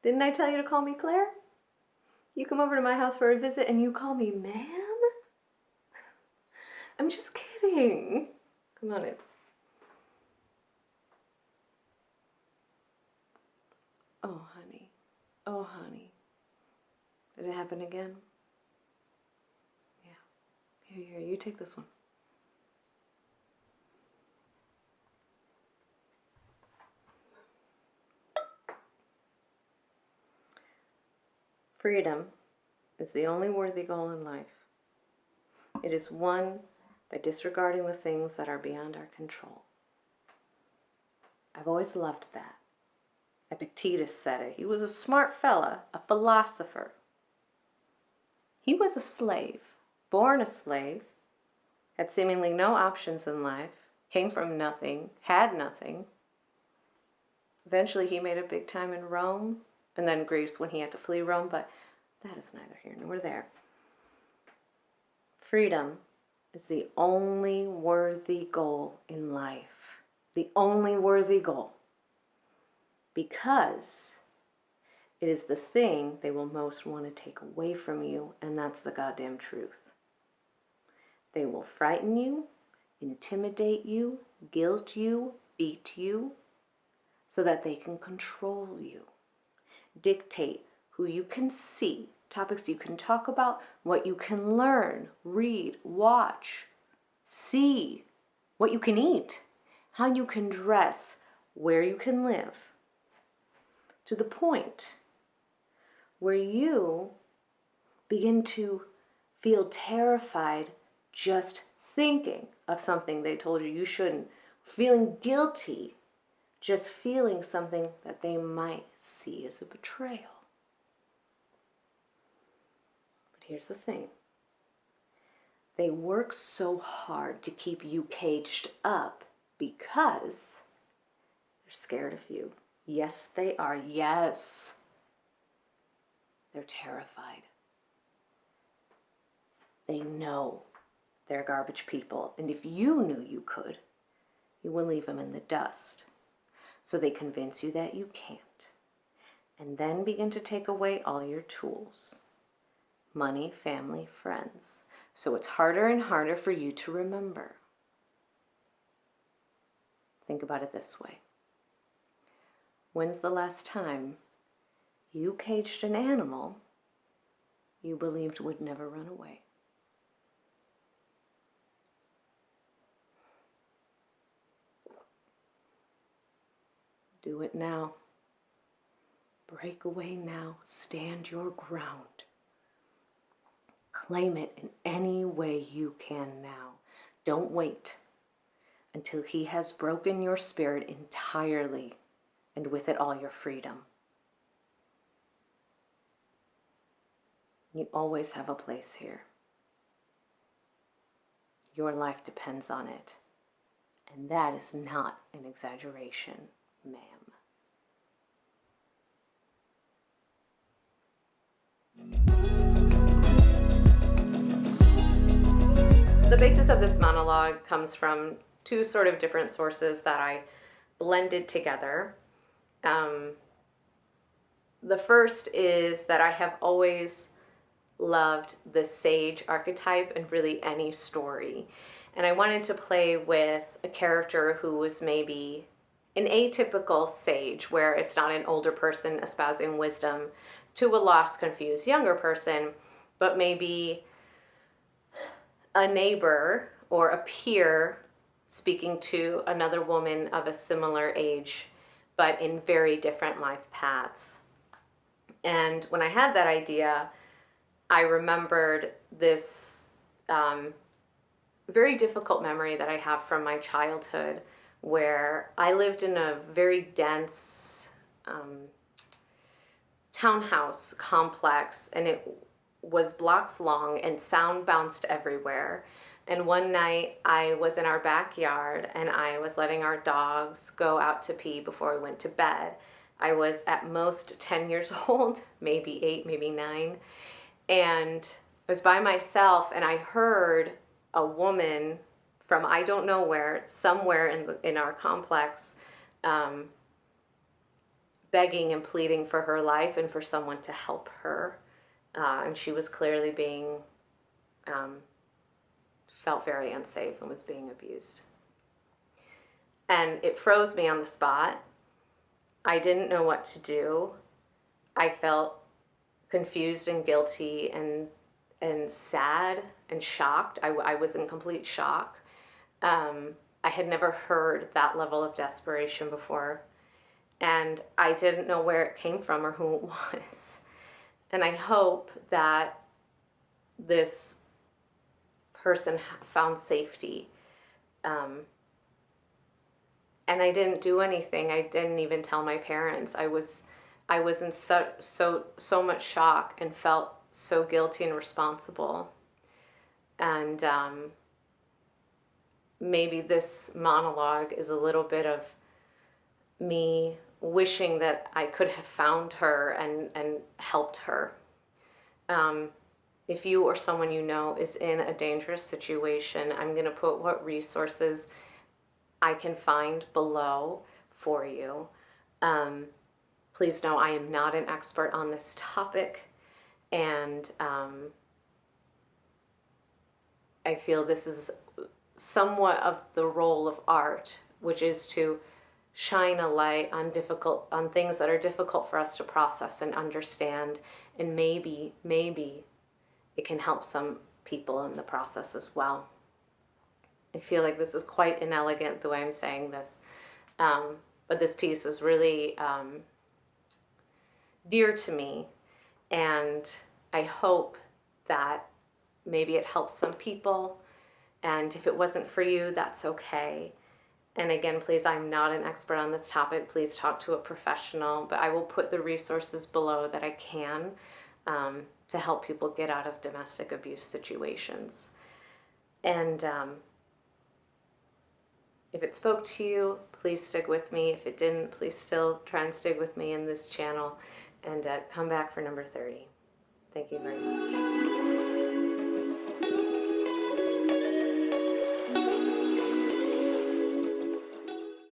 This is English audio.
Didn't I tell you to call me Claire? You come over to my house for a visit and you call me ma'am? I'm just kidding. Come on in. Oh, honey. Oh, honey. Did it happen again? Yeah. Here, you take this one. Freedom is the only worthy goal in life. It is won by disregarding the things that are beyond our control. I've always loved that. Epictetus said it. He was a smart fella, a philosopher. He was a slave, born a slave, had seemingly no options in life, came from nothing, had nothing. Eventually he made it big time in Rome, and then Greece when he had to flee Rome, but that is neither here nor there. Freedom is the only worthy goal in life. The only worthy goal. Because it is the thing they will most want to take away from you, and that's the goddamn truth. They will frighten you, intimidate you, guilt you, beat you, so that they can control you, dictate who you can see, topics you can talk about, what you can learn, read, watch, see, what you can eat, how you can dress, where you can live, to the point where you begin to feel terrified just thinking of something they told you you shouldn't, feeling guilty, just feeling something that they might see as a betrayal. But here's the thing. They work so hard to keep you caged up because they're scared of you. Yes, they are. Yes. They're terrified. They know they're garbage people. And if you knew you could, you would leave them in the dust. So they convince you that you can't. And then begin to take away all your tools. Money, family, friends. So it's harder and harder for you to remember. Think about it this way. When's the last time you caged an animal you believed would never run away? Do it now. Break away now. Stand your ground. Claim it in any way you can now. Don't wait until he has broken your spirit entirely, and with it all your freedom. You always have a place here. Your life depends on it. And that is not an exaggeration, ma'am. The basis of this monologue comes from two sort of different sources that I blended together. The first is that I have always loved the sage archetype in really any story. And I wanted to play with a character who was maybe an atypical sage, where it's not an older person espousing wisdom to a lost, confused younger person, but maybe a neighbor or a peer speaking to another woman of a similar age, but in very different life paths. And when I had that idea, I remembered this very difficult memory that I have from my childhood, where I lived in a very dense townhouse complex, and it was blocks long and sound bounced everywhere. And one night I was in our backyard and I was letting our dogs go out to pee before we went to bed. I was at most 10 years old, maybe 8, maybe 9. And I was by myself, and I heard a woman from I don't know where, somewhere in our complex, begging and pleading for her life and for someone to help her. And she was clearly being, felt very unsafe and was being abused. And it froze me on the spot. I didn't know what to do. I felt confused and guilty and sad and shocked. I was in complete shock. I had never heard that level of desperation before. And I didn't know where it came from or who it was. And I hope that this person found safety. And I didn't do anything. I didn't even tell my parents. I was in so much shock and felt so guilty and responsible. And maybe this monologue is a little bit of me wishing that I could have found her and helped her. If you or someone you know is in a dangerous situation, I'm going to put what resources I can find below for you. Please know I am not an expert on this topic, and I feel this is somewhat of the role of art, which is to shine a light on things that are difficult for us to process and understand, and maybe it can help some people in the process as well. I feel like this is quite inelegant the way I'm saying this, but this piece is really dear to me, and I hope that maybe it helps some people, and if it wasn't for you, that's okay. And again, please, I'm not an expert on this topic. Please talk to a professional, but I will put the resources below that I can to help people get out of domestic abuse situations. And if it spoke to you, please stick with me. If it didn't, please still try and stick with me in this channel, and come back for number 30. Thank you very much.